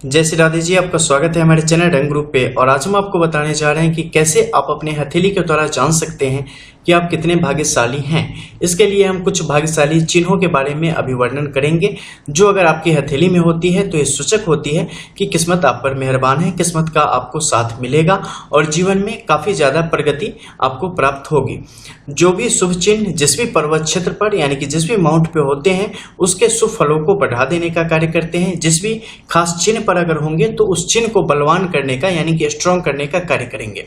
जय श्री राधे जी, आपका स्वागत है हमारे चैनल रंग ग्रुप पे। और आज हम आपको बताने जा रहे हैं कि कैसे आप अपने हथेली के द्वारा जान सकते हैं कि आप कितने भाग्यशाली हैं। इसके लिए हम कुछ भाग्यशाली चिन्हों के बारे में अभी वर्णन करेंगे, जो अगर आपकी हथेली में होती है तो ये सूचक होती है कि किस्मत आप पर मेहरबान है, किस्मत का आपको साथ मिलेगा और जीवन में काफ़ी ज़्यादा प्रगति आपको प्राप्त होगी। जो भी शुभ चिन्ह जिस भी पर्वत क्षेत्र पर यानी कि जिस भी माउंट पे होते हैं उसके शुभ फलों को बढ़ा देने का कार्य करते हैं। जिस भी खास चिन्ह पर अगर होंगे तो उस चिन्ह को बलवान करने का यानी कि स्ट्रॉन्ग करने का कार्य करेंगे।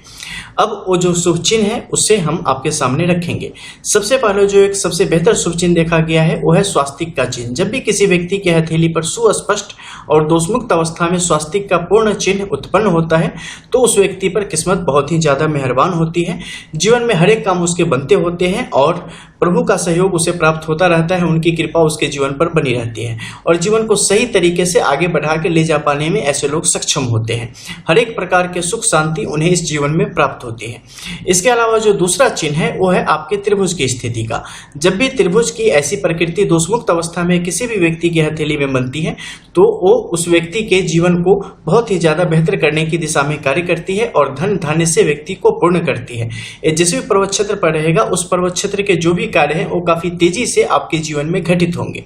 अब वो जो शुभ चिन्ह है उससे हम आपके सामने रखेंगे। सबसे पहले जो एक सबसे बेहतर शुभ चिन्ह देखा गया है वो है स्वास्तिक का चिन्ह। जब भी किसी व्यक्ति की हथेली पर सुस्पष्ट और दोषमुक्त अवस्था में स्वास्तिक का पूर्ण चिन्ह उत्पन्न होता है तो उस व्यक्ति पर किस्मत बहुत ही ज्यादा मेहरबान होती है। जीवन में हर एक काम उसके बनते होते हैं और प्रभु का सहयोग उसे प्राप्त होता रहता है। उनकी कृपा उसके जीवन पर बनी रहती है और जीवन को सही तरीके से आगे बढ़ा के ले जा पाने में ऐसे लोग सक्षम होते हैं। हर एक प्रकार के सुख शांति उन्हें इस जीवन में प्राप्त होती है। इसके अलावा जो दूसरा चिन्ह है वो है आपके त्रिभुज की स्थिति का। जब भी त्रिभुज की ऐसी प्रकृति दोषमुक्त अवस्था में किसी भी व्यक्ति की हथेली में बनती है तो वो उस व्यक्ति के जीवन को बहुत ही ज्यादा बेहतर करने की दिशा में कार्य करती है और धन धान्य से व्यक्ति को पूर्ण करती है। ये जिस भी पर्वत क्षेत्र पर रहेगा उस पर्वत क्षेत्र के जो भी कार्य हैं वो काफी तेजी से आपके जीवन में घटित होंगे।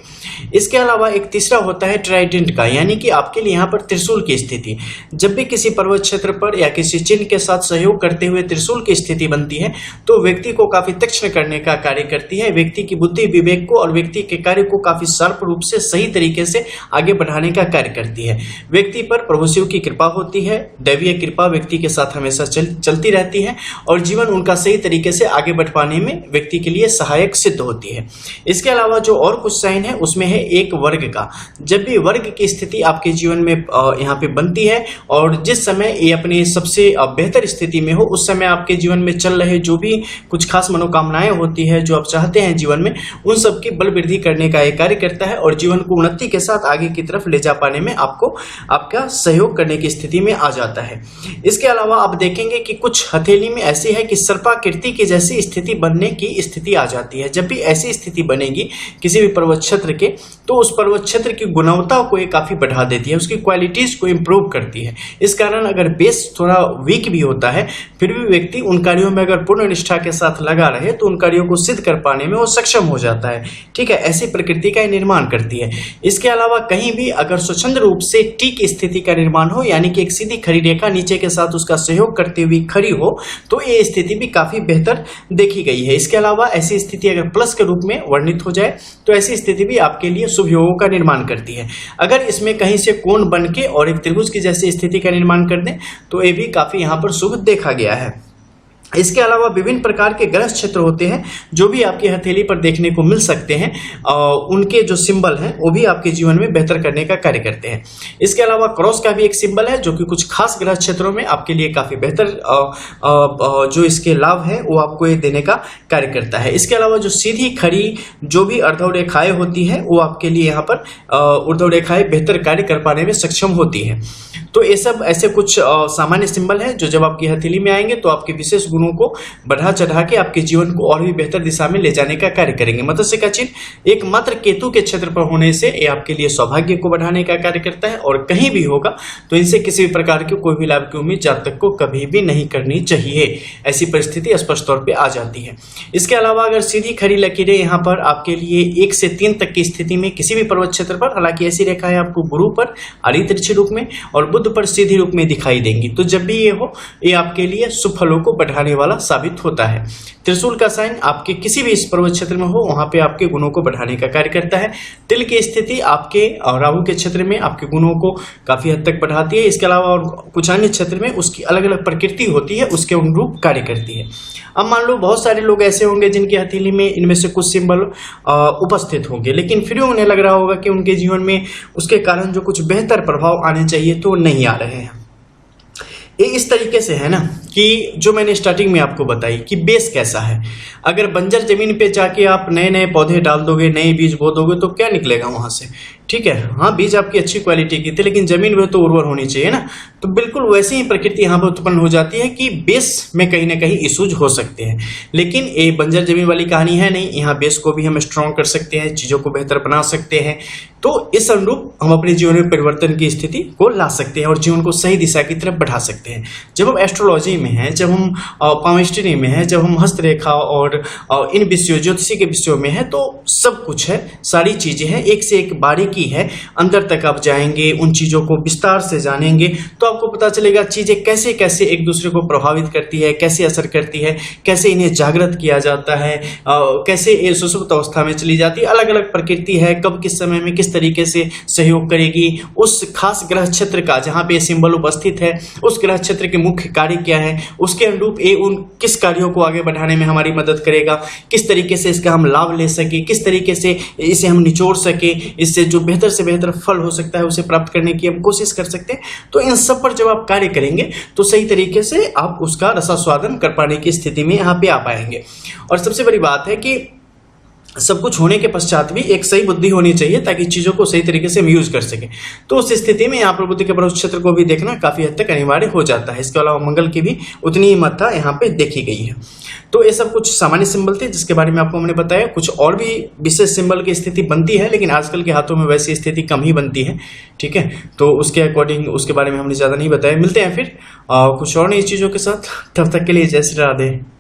इसके अलावा एक तीसरा होता है ट्राइडेंट का, यानी कि आपके लिए यहाँ पर त्रिशूल की स्थिति। जब भी किसी पर्वत क्षेत्र पर या किसी चिन्ह के साथ सहयोग करते हुए त्रिशूल की स्थिति बनती है तो व्यक्ति को काफी तीक्ष्ण करने का कार्य करती है। व्यक्ति की बुद्धि विवेक को और व्यक्ति के कार्य को काफी शार्प रूप से सही तरीके से आगे बढ़ाने का कार्य करती है। व्यक्ति पर प्रभु शिव की कृपा होती है, दैवीय कृपा व्यक्ति के साथ हमेशा चलती रहती है और जीवन उनका सही तरीके से आगे बढ़ पाने में व्यक्ति के लिए सहायक सिद्ध होती है। इसके अलावा जो और कुछ साइन है उसमें है एक वर्ग का। जब भी वर्ग की स्थिति आपके जीवन में यहाँ पे बनती है और जिस समय ये अपनी सबसे बेहतर स्थिति में हो उस समय आपके जीवन में चल रहे जो भी कुछ खास मनोकामनाएं होती है जो आप चाहते हैं जीवन में उन सब की बल वृद्धि करने का एक कार्य करता है और जीवन को उन्नति के साथ आगे की तरफ ले जा पाने में आपको आपका सहयोग करने की स्थिति में आ जाता है। इसके अलावा आप देखेंगे कि कुछ हथेली में ऐसी है कि सर्पाकृति की जैसी स्थिति बनने की स्थिति आ जाती है। जब भी ऐसी स्थिति बनेगी किसी भी पर्वत क्षेत्र के तो उस पर्वत क्षेत्र की गुणवत्ता को ये काफी बढ़ा देती है, उसकी क्वालिटीज को इंप्रूव करती है। इस कारण अगर बेस थोड़ा वीक भी होता है फिर भी व्यक्ति उन कार्यों में अगर पूर्ण निष्ठा के साथ लगा रहे तो उन कार्यों को सिद्ध कर पाने में वो सक्षम हो जाता है। ठीक है, ऐसी प्रकृति का निर्माण करती है। इसके अलावा कहीं भी अगर स्वच्छंद रूप से टी की स्थिति का निर्माण हो यानी कि एक सीधी खड़ी रेखा नीचे के साथ उसका सहयोग करते हुए खड़ी हो तो ये स्थिति भी काफी बेहतर देखी गई है। इसके अलावा ऐसी स्थिति अगर प्लस के रूप में वर्णित हो जाए तो ऐसी स्थिति भी आपके लिए शुभ योगों का निर्माण करती है। अगर इसमें कहीं से कोण बन के और एक त्रिभुज की जैसी स्थिति का निर्माण कर दें तो ये भी काफी यहाँ पर शुभ देखा गया है। इसके अलावा विभिन्न प्रकार के ग्रह क्षेत्र होते हैं जो भी आपकी हथेली पर देखने को मिल सकते हैं। उनके जो सिंबल हैं वो भी आपके जीवन में बेहतर करने का कार्य करते हैं। इसके अलावा क्रॉस का भी एक सिंबल है जो कि कुछ खास ग्रह क्षेत्रों में आपके लिए काफी बेहतर जो इसके लाभ है वो आपको ये देने का कार्य करता है। इसके अलावा जो सीधी खड़ी जो भी अर्धव रेखाएं होती है वो आपके लिए यहाँ पर ऊर्ध्व रेखाएं बेहतर कार्य कर पाने में सक्षम होती है। तो ये सब ऐसे कुछ सामान्य सिंबल है जो जब आपकी हथेली में आएंगे तो आपके विशेष गुणों को बढ़ा चढ़ा के आपके जीवन को और भी बेहतर दिशा में ले जाने का कार्य करेंगे। मत्स्य का चिन्ह एकमात्र केतु के क्षेत्र पर होने से ये आपके लिए सौभाग्य को बढ़ाने का कार्य करता है और कहीं भी होगा तो इनसे किसी भी प्रकार के कोई भी लाभ की उम्मीद जातक को कभी भी नहीं करनी चाहिए। ऐसी परिस्थिति स्पष्ट तौर पर आ जाती है। इसके अलावा अगर सीधी खड़ी लकीरें यहाँ पर आपके लिए 1 से 3 तक की स्थिति में किसी भी पर्वत क्षेत्र पर, हालांकि ऐसी रेखा है आपको गुरु पर आड़ी तिरछे रूप में और बुध पर सीधी रूप में दिखाई देंगी तो जब भी ये हो ये आपके लिए शुभ फलों को बढ़ाने वाला साबित होता है। त्रिशूल का साइन आपके किसी भी इस पर्वत क्षेत्र में हो वहां पे आपके गुणों को बढ़ाने का कार्य करता है। तिल की स्थिति आपके राहु के क्षेत्र में आपके गुणों को काफी हद तक बढ़ाती है। इसके अलावा और कुछ अन्य क्षेत्र में उसकी अलग अलग प्रकृति होती है, उसके अनुरूप कार्य करती है। अब मान लो बहुत सारे लोग ऐसे होंगे जिनकी हथेली में इनमें से कुछ सिंबल उपस्थित होंगे लेकिन फिर उन्हें लग रहा होगा कि उनके जीवन में उसके कारण जो कुछ बेहतर प्रभाव आने चाहिए तो नहीं आ रहे हैं। ये इस तरीके से है ना कि जो मैंने स्टार्टिंग में आपको बताई कि बेस कैसा है। अगर बंजर जमीन पे जाके आप नए नए पौधे डाल दोगे, नए बीज बो दोगे तो क्या निकलेगा वहां से? ठीक है, हाँ बीज आपकी अच्छी क्वालिटी की थी लेकिन जमीन वह तो उर्वर होनी चाहिए ना। तो बिल्कुल वैसी ही प्रकृति यहाँ पर उत्पन्न हो जाती है कि बेस में कहीं ना कहीं इश्यूज हो सकते हैं, लेकिन ये बंजर जमीन वाली कहानी है नहीं। यहाँ बेस को भी हम स्ट्रॉन्ग कर सकते हैं, चीजों को बेहतर बना सकते हैं। तो इस अनुरूप हम अपने जीवन में परिवर्तन की स्थिति को ला सकते हैं और जीवन को सही दिशा की तरफ बढ़ा सकते हैं। जब हम एस्ट्रोलॉजी में हैं, जब हम पामिस्ट्री में हैं, जब हम हस्तरेखा और इन विषयों ज्योतिषी के विषयों में है, तो सब कुछ है, सारी चीजें हैं, एक से एक बारीकी है। अंदर तक आप जाएंगे, उन चीजों को विस्तार से जानेंगे तो आपको पता चलेगा चीजें कैसे कैसे एक दूसरे को प्रभावित करती है, कैसे असर करती है, कैसे इन्हें जागृत किया जाता है, कैसे ये सुषुप्त अवस्था में चली जाती है। अलग अलग प्रकृति है, कब किस समय में किस तरीके से सहयोग करेगी, उस खास ग्रह क्षेत्र का जहां पे सिंबल उपस्थित है उस ग्रह क्षेत्र के मुख्य कार्य क्या है, उसके अनुरूप ये उन किस कार्यों को आगे बढ़ाने में हमारी मदद करेगा, किस तरीके से इसका हम लाभ ले सके, किस तरीके से इसे हम निचोड़ सके, इससे जो बेहतर से बेहतर फल हो सकता है उसे प्राप्त करने की हम कोशिश कर सकते हैं। तो इन सब पर जब आप कार्य करेंगे तो सही तरीके से आप उसका रसास्वादन कर पाने की स्थिति में यहाँ पे आ पाएंगे। और सबसे बड़ी बात है कि सब कुछ होने के पश्चात भी एक सही बुद्धि होनी चाहिए ताकि चीजों को सही तरीके से हम यूज कर सके। तो उस स्थिति में यहाँ पर बुद्धि के प्रवेश क्षेत्र को भी देखना काफी हद तक अनिवार्य हो जाता है। इसके अलावा मंगल की भी उतनी ही महत्ता यहाँ पे देखी गई है। तो ये सब कुछ सामान्य सिंबल थे जिसके बारे में आपको हमने बताया। कुछ और भी विशेष सिंबल की स्थिति बनती है लेकिन आजकल के हाथों में वैसी स्थिति कम ही बनती है, ठीक है। तो उसके अकॉर्डिंग उसके बारे में हमने ज्यादा नहीं बताया। मिलते हैं फिर कुछ और नई चीजों के साथ, तब तक के लिए जय श्री राधे।